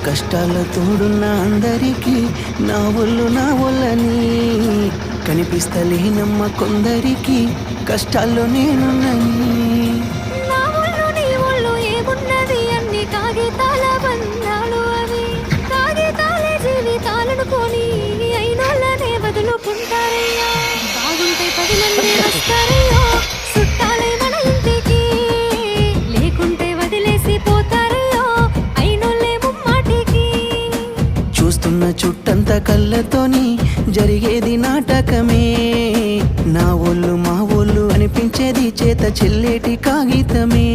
కష్టాల తోడున్న అందరికీ నా ఒళ్ళని కనిపిస్తలేనమ్మ కొందరికి కష్టాల్లో నేనున్నని. నా ఒళ్ళు నీ ఒళ్ళు ఏమున్నది అన్ని కాగితాల బంధాలు అవి కాగితాలే జీవితాలను కొని అయినోళ్ళనే వదులుకుంటారయ్యా. బాగుంటే 10 మంది వస్తారయ్యో చుట్టాలే మన ఇంటికి లేకుంటే వదిలేసి పోతారయ్యో అయినోళ్ళే ముమ్మాటికి. చూస్తున్న చుట్టంత కళ్ళతోని జరిగేది నాటకమే. నా ఒళ్ళు మా ఒళ్ళు అనిపించేది చేత చెల్లేటి కాగితమే.